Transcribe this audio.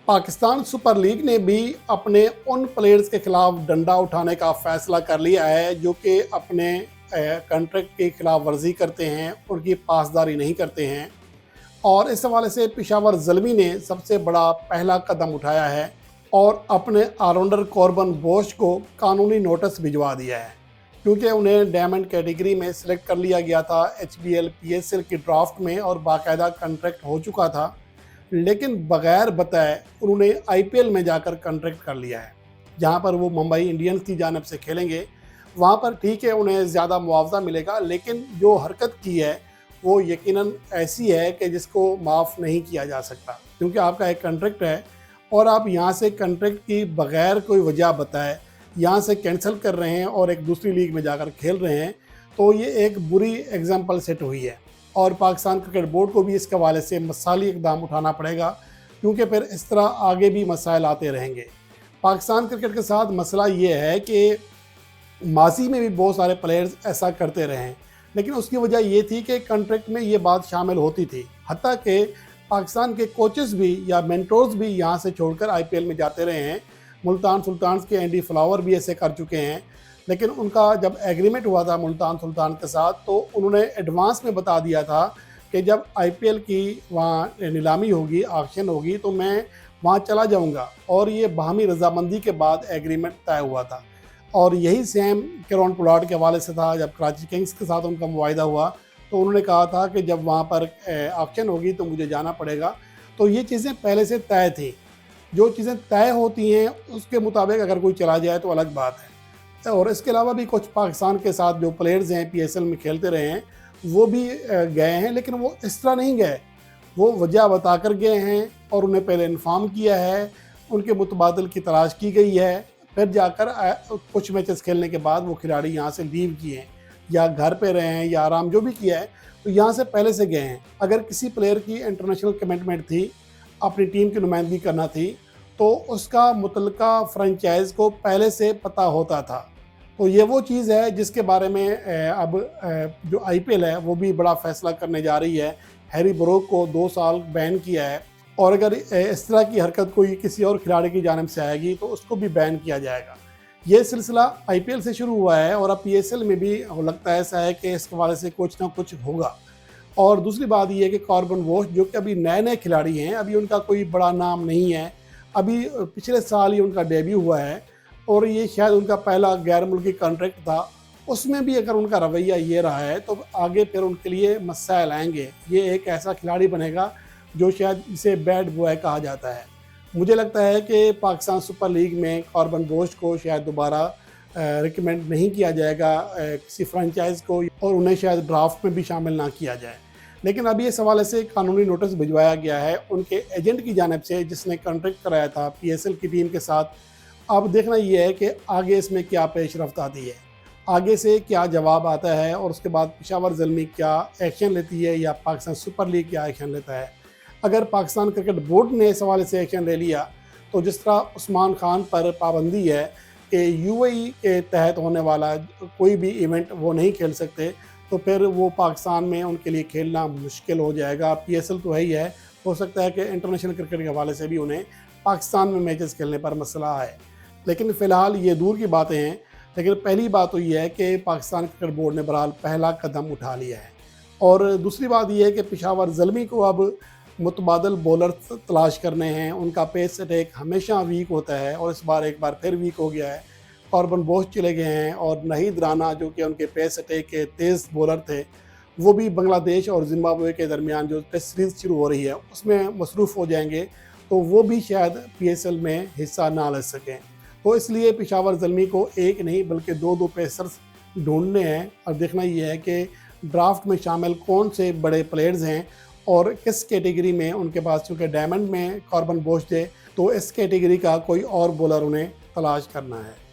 Pakistan super league ने भी अपने उन प्लेयर्स के खिलाफ डंडा उठाने का फैसला कर लिया है जो कि अपने कॉन्ट्रैक्ट की खिलाफ वर्जी करते हैं, उनकी पासदारी नहीं करते हैं। और इस हवाले से पेशावर ज़ल्मी ने सबसे बड़ा पहला कदम उठाया है और अपने ऑलराउंडर कॉर्बन बोश को कानूनी नोटिस भिजवा दिया है, क्योंकि उन्हें डायमंड कैटेगरी में सिलेक्ट कर लिया गया था HBL PSL की ड्राफ्ट में और बाकायदा कॉन्ट्रैक्ट हो चुका था, लेकिन बगैर बताए उन्होंने IPL में जाकर कॉन्ट्रैक्ट कर लिया है, जहां पर वो मुंबई इंडियंस की जानिब से खेलेंगे। वहां पर ठीक है, उन्हें ज़्यादा मुआवजा मिलेगा, लेकिन जो हरकत की है वो यकीनन ऐसी है कि जिसको माफ़ नहीं किया जा सकता, क्योंकि आपका एक कॉन्ट्रैक्ट है और आप यहाँ से कॉन्ट्रैक्ट की बगैर कोई वजह बताए यहाँ से कैंसिल कर रहे हैं और एक दूसरी लीग में जाकर खेल रहे हैं, तो ये एक बुरी एग्जाम्पल सेट हुई है। और पाकिस्तान क्रिकेट बोर्ड को भी इसके हवाले से मसाली इकदाम उठाना पड़ेगा, क्योंकि फिर इस तरह आगे भी मसाइल आते रहेंगे। पाकिस्तान क्रिकेट के साथ मसला ये है कि माजी में भी बहुत सारे प्लेयर्स ऐसा करते रहे हैं, लेकिन उसकी वजह ये थी कि कॉन्ट्रैक्ट में ये बात शामिल होती थी। हत्ता कि पाकिस्तान के कोचेस भी या मेंटोर्स भी यहाँ से छोड़कर IPL में जाते रहे हैं। मुल्तान सुल्तान्स के एंडी फ्लावर भी ऐसे कर चुके हैं, लेकिन उनका जब एग्रीमेंट हुआ था मुल्तान सुल्तान के साथ, तो उन्होंने एडवांस में बता दिया था कि जब IPL की वहाँ नीलामी होगी, ऑक्शन होगी, तो मैं वहाँ चला जाऊँगा। और ये बाहमी रजामंदी के बाद एग्रीमेंट तय हुआ था। और यही सेम कैरन पोलार्ड के हवाले से था। जब कराची किंग्स के साथ उनका मुआहिदा हुआ तो उन्होंने कहा था कि जब वहाँ पर ऑक्शन होगी तो मुझे जाना पड़ेगा। तो ये चीज़ें पहले से तय थी। जो चीज़ें तय होती हैं उसके मुताबिक अगर कोई चला जाए तो अलग बात है। और इसके अलावा भी कुछ पाकिस्तान के साथ जो प्लेयर्स हैं PSL में खेलते रहे हैं वो भी गए हैं, लेकिन वो इस तरह नहीं गए, वो वजह बता कर गए हैं और उन्हें पहले इन्फॉर्म किया है, उनके मुतबादल की तलाश की गई है, फिर जाकर कुछ मैचेस खेलने के बाद वो खिलाड़ी यहाँ से लीव किए हैं या घर पे रहे हैं या आराम जो भी किया है, तो यहाँ से पहले से गए हैं। अगर किसी प्लेयर की इंटरनेशनल कमिटमेंट थी, अपनी टीम की नुमाइंदगी करना थी, तो उसका मुतलका फ्रेंचाइज को पहले से पता होता था। तो ये वो चीज़ है जिसके बारे में अब जो IPL है वो भी बड़ा फैसला करने जा रही है। हैरी ब्रोक को 2 साल बैन किया है, और अगर इस तरह की हरकत कोई किसी और खिलाड़ी की जानिब से आएगी तो उसको भी बैन किया जाएगा। ये सिलसिला IPL से शुरू हुआ है और अब PSL में भी लगता है ऐसा है कि इस हवाले से कुछ ना कुछ होगा। और दूसरी बात ये है कि कॉर्बन बोश जो कि अभी नए नए खिलाड़ी हैं, अभी उनका कोई बड़ा नाम नहीं है, अभी पिछले साल ही उनका डेब्यू हुआ है और ये शायद उनका पहला गैर मुल्की कॉन्ट्रैक्ट था। उसमें भी अगर उनका रवैया ये रहा है तो आगे फिर उनके लिए मसाइल आएंगे। ये एक ऐसा खिलाड़ी बनेगा जो शायद इसे बैड बॉय कहा जाता है। मुझे लगता है कि पाकिस्तान सुपर लीग में कॉर्बन बोश को शायद दोबारा रिकमेंड नहीं किया जाएगा किसी फ्रेंचाइज को, और उन्हें शायद ड्राफ्ट में भी शामिल ना किया जाए। लेकिन अभी इस हवाले से कानूनी नोटिस भिजवाया गया है उनके एजेंट की जानिब से, जिसने कॉन्ट्रैक्ट कराया था PSL की टीम के साथ। अब देखना ये है कि आगे इसमें क्या पेशरफ्त आती है, आगे से क्या जवाब आता है, और उसके बाद पेशावर ज़ल्मी क्या एक्शन लेती है या पाकिस्तान सुपर लीग क्या एक्शन लेता है। अगर पाकिस्तान क्रिकेट बोर्ड ने इस हवाले से एक्शन ले लिया तो जिस तरह उस्मान खान पर पाबंदी है कि UAE के तहत होने वाला कोई भी इवेंट वो नहीं खेल सकते, तो फिर वो पाकिस्तान में उनके लिए खेलना मुश्किल हो जाएगा। PSL तो है ही है, हो सकता है कि इंटरनेशनल क्रिकेट के हवाले से भी उन्हें पाकिस्तान में मैचेस खेलने पर मसला है। लेकिन फ़िलहाल ये दूर की बातें हैं। लेकिन पहली बात तो ये है कि पाकिस्तान क्रिकेट बोर्ड ने बहरहाल पहला कदम उठा लिया है। और दूसरी बात ये है कि पेशावर ज़ल्मी को अब मुतबादल बॉलर तलाश करने हैं। उनका पेस अटैक हमेशा वीक होता है और इस बार एक बार फिर वीक हो गया है। कॉर्बन बोश चले गए हैं और नाहिद राना जो कि उनके पेस अटैक के तेज़ बॉलर थे, वो भी बांग्लादेश और जिम्बाब्वे के दरमियान जो टेस्ट सीरीज़ शुरू हो रही है उसमें मसरूफ़ हो जाएंगे, तो वो भी शायद PSL में हिस्सा ना ले सकें। तो इसलिए पेशावर ज़ल्मी को एक नहीं बल्कि 2 पेसर्स ढूंढने हैं और देखना ये है कि ड्राफ्ट में शामिल कौन से बड़े प्लेयर्स हैं और किस कैटेगरी में उनके पास, चूँकि डायमंड में कॉर्बन बोश थे, तो इस कैटेगरी का कोई और बॉलर उन्हें तलाश करना है।